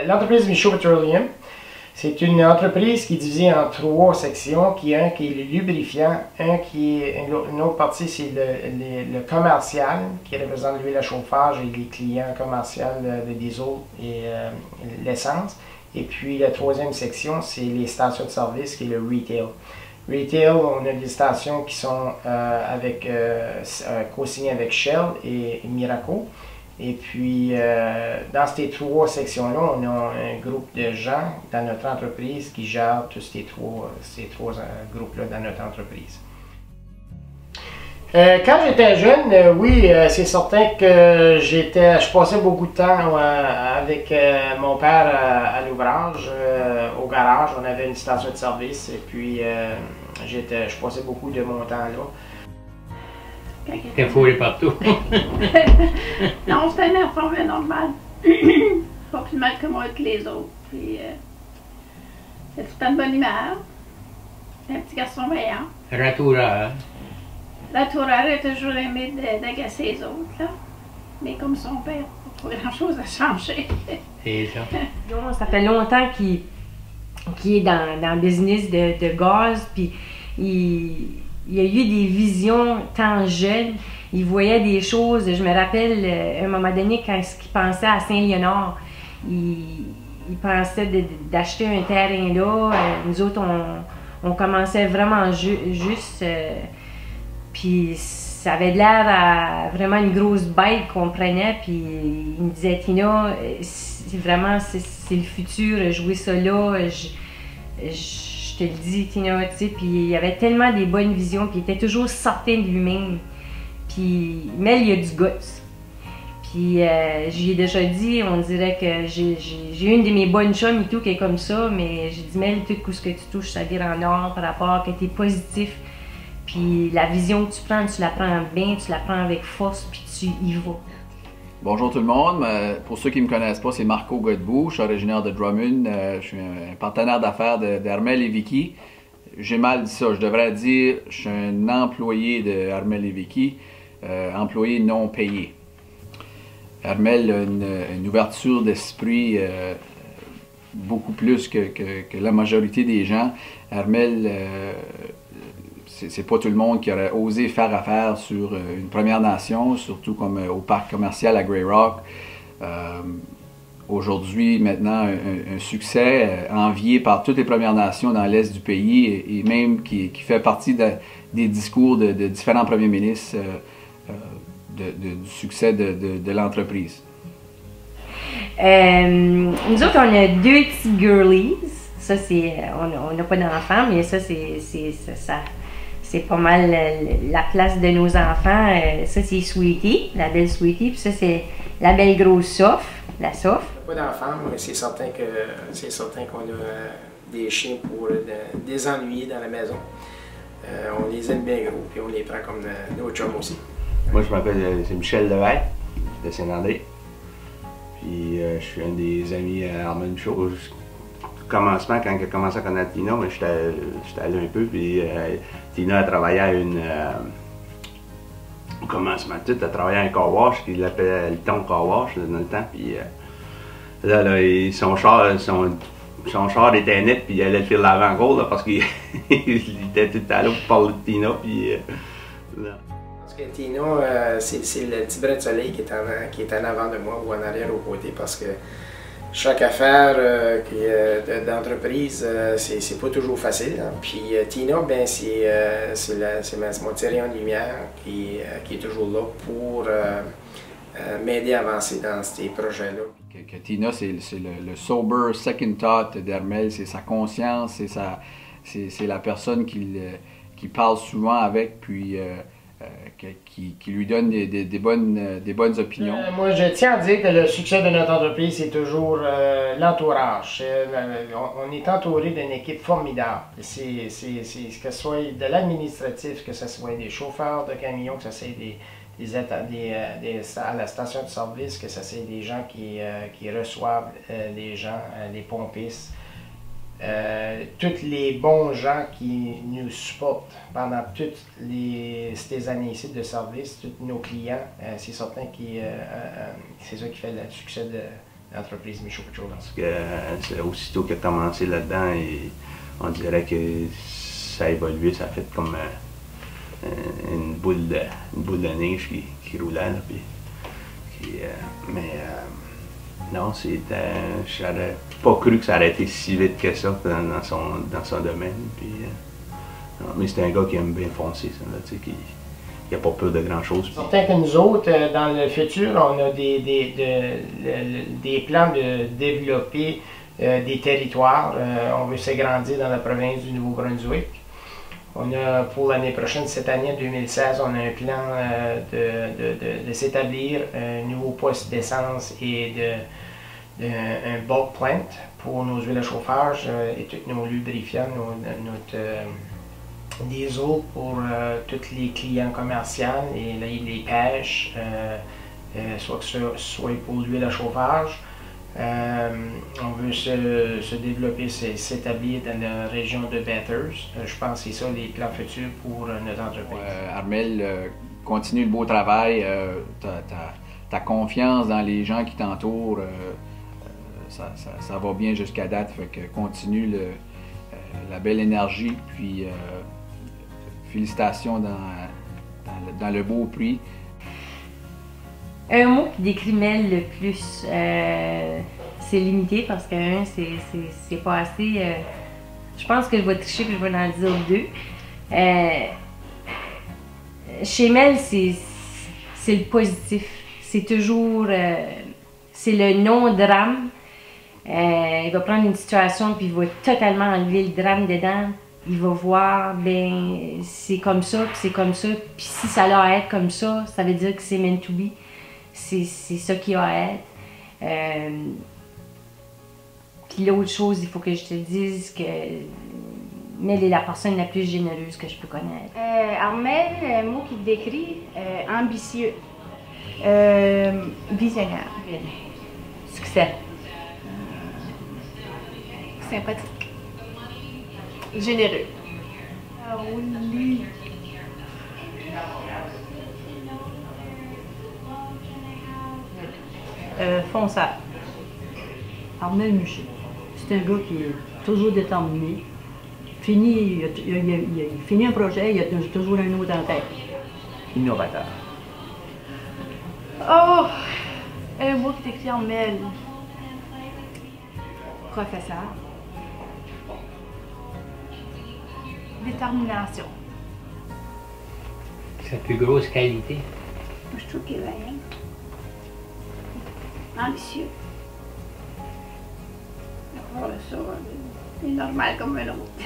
L'entreprise Michaud Petroleum, c'est une entreprise qui est divisée en 3 sections, un qui est le lubrifiant, une autre partie c'est le commercial, qui représente l'huile à chauffage et les clients commerciaux de diesel et l'essence. Et puis la 3e section, c'est les stations de service, qui est le retail. Retail, on a des stations qui sont co-signées avec Shell et Miraco. Et puis, dans ces 3 sections-là, on a un groupe de gens dans notre entreprise qui gèrent tous ces trois groupes-là dans notre entreprise. Quand j'étais jeune, oui, c'est certain que je passais beaucoup de temps avec mon père à l'ouvrage, au garage. On avait une station de service et puis je passais beaucoup de mon temps là. T'es fourré partout. Non, c'était un enfant normal. Pas plus mal que moi que les autres. Puis, c'est tout une bonne humeur. C'est un petit garçon vaillant. Ratoureur. Ratoureur a toujours aimé d'agacer les autres, là. Mais comme son père, pas grand-chose à changer. C'est ça. Ça fait longtemps qu'il est dans le business de gaz, puis il a eu des visions tant jeune. Il voyait des choses. Je me rappelle, à un moment donné, quand il pensait à Saint-Léonard, il pensait d'acheter un terrain là. Nous autres, on commençait vraiment juste. Puis ça avait l'air à vraiment une grosse bête qu'on prenait. Puis il me disait, Tina, c'est le futur, jouer ça là. Je te le dis, Tina, tu sais, puis il avait tellement des bonnes visions, puis il était toujours certain de lui-même. Puis Mel, il a du guts. Puis j'y ai déjà dit, on dirait que j'ai une de mes bonnes chums et tout qui est comme ça, mais j'ai dit, Mel, tout ce que tu touches, ça vire en or par rapport à que tu es positif. Puis la vision que tu la prends bien, tu la prends avec force, puis tu y vas. Bonjour tout le monde, pour ceux qui ne me connaissent pas, c'est Marco Godbout, je suis originaire de Drummond, je suis un partenaire d'affaires d'Armel et Vicky. J'ai mal dit ça, je devrais dire je suis un employé de Armel et Vicky, employé non payé. Armel a une ouverture d'esprit beaucoup plus que la majorité des gens. Armel, c'est pas tout le monde qui aurait osé faire affaire sur une Première Nation, surtout comme au parc commercial à Grey Rock. Aujourd'hui, maintenant, un succès envié par toutes les Premières Nations dans l'est du pays et même qui fait partie des discours de différents premiers ministres du succès de l'entreprise. Nous autres, on a 2 petits girlies. Ça, c'est, on n'a pas d'enfants, mais ça, c'est pas mal la place de nos enfants. Ça, c'est Sweetie, la belle Sweetie. Puis ça, c'est la belle grosse Soph, la Soph. Pas d'enfants, mais c'est certain qu'on a des chiens pour désennuyer dans la maison. On les aime bien gros, puis on les prend comme nos chums aussi. Moi, je m'appelle Michel Levesque, de Saint-André. Puis je suis un des amis à Armel Michaud. Au commencement, quand j'ai commencé à connaître Tina, j'étais allé un peu, puis Tina a travaillé à au commencement, elle a travaillé à un car wash, qui l'appelait le ton car wash dans le temps, puis son char était net, puis il allait le faire laver encore, là, parce qu'il était tout à l'heure pour parler de Tina, puis Parce que Tina, c'est le petit brin de soleil qui est en avant de moi ou en arrière au côté, parce que chaque affaire d'entreprise, c'est pas toujours facile. Hein. Puis Tina, ben, c'est mon petit rayon de lumière qui est toujours là pour m'aider à avancer dans ces projets-là. Que Tina, c'est le sober second thought d'Armel, c'est sa conscience, c'est la personne qui parle souvent avec, puis qui lui donne des bonnes opinions. Moi, je tiens à dire que le succès de notre entreprise, c'est toujours l'entourage. On est entouré d'une équipe formidable. Que ce soit de l'administratif, que ce soit des chauffeurs de camions, que ce soit à la station de service, que ce soit des gens qui reçoivent les gens, les pompistes. Tous les bons gens qui nous supportent pendant toutes ces années ici de service, tous nos clients, c'est certain que c'est ça qui fait le succès de l'entreprise Michaud Couture. Parce que c'est aussitôt qu'il a commencé là-dedans, on dirait que ça a évolué, ça a fait comme une boule de neige qui roulait. Là, non, j'aurais pas cru que ça aurait été si vite que ça dans son domaine. Puis, non, mais c'est un gars qui aime bien foncer, ça, là, qui n'a pas peur de grand-chose. Certain que nous autres, dans le futur, on a des plans de développer des territoires. On veut s'agrandir dans la province du Nouveau-Brunswick. On a pour l'année prochaine, cette année 2016, on a un plan de s'établir un nouveau poste d'essence et un bulk plant pour nos huiles à chauffage et tous nos lubrifiants, notre diesel pour tous les clients commerciaux et les pêches, soit que ce soit pour l'huile à chauffage. On veut se développer, s'établir dans la région de Bathurst. Je pense que c'est ça les plans futurs pour notre entreprise. Armel, continue le beau travail. Ta confiance dans les gens qui t'entourent, ça va bien jusqu'à date. Fait que continue la belle énergie. Puis félicitations dans le beau prix. Un mot qui décrit Mel le plus, c'est limité parce que c'est pas assez. Je pense que je vais tricher et je vais en dire deux. Chez Mel, c'est le positif. C'est toujours. C'est le non-drame. Il va prendre une situation puis il va totalement enlever le drame dedans. Il va voir, ben, c'est comme ça, puis c'est comme ça. Puis si ça a à être comme ça, ça veut dire que c'est meant to be. C'est ça qui a à être. Puis l'autre chose, il faut que je te dise que Mel est la personne la plus généreuse que je peux connaître. Armel, un mot qui te décrit, ambitieux. Visionnaire. Succès. Sympathique. Généreux. Oui. Fonçable. Armel Muchet. C'est un gars qui est toujours déterminé. Il finit un projet, il a toujours un autre en tête. Innovateur. Oh! Un mot qui t'écrit en Mel. Professeur. Détermination. Sa plus grosse qualité. Moi, je trouve qu'il est ambitieux. Voilà ça, il est normal comme un autre.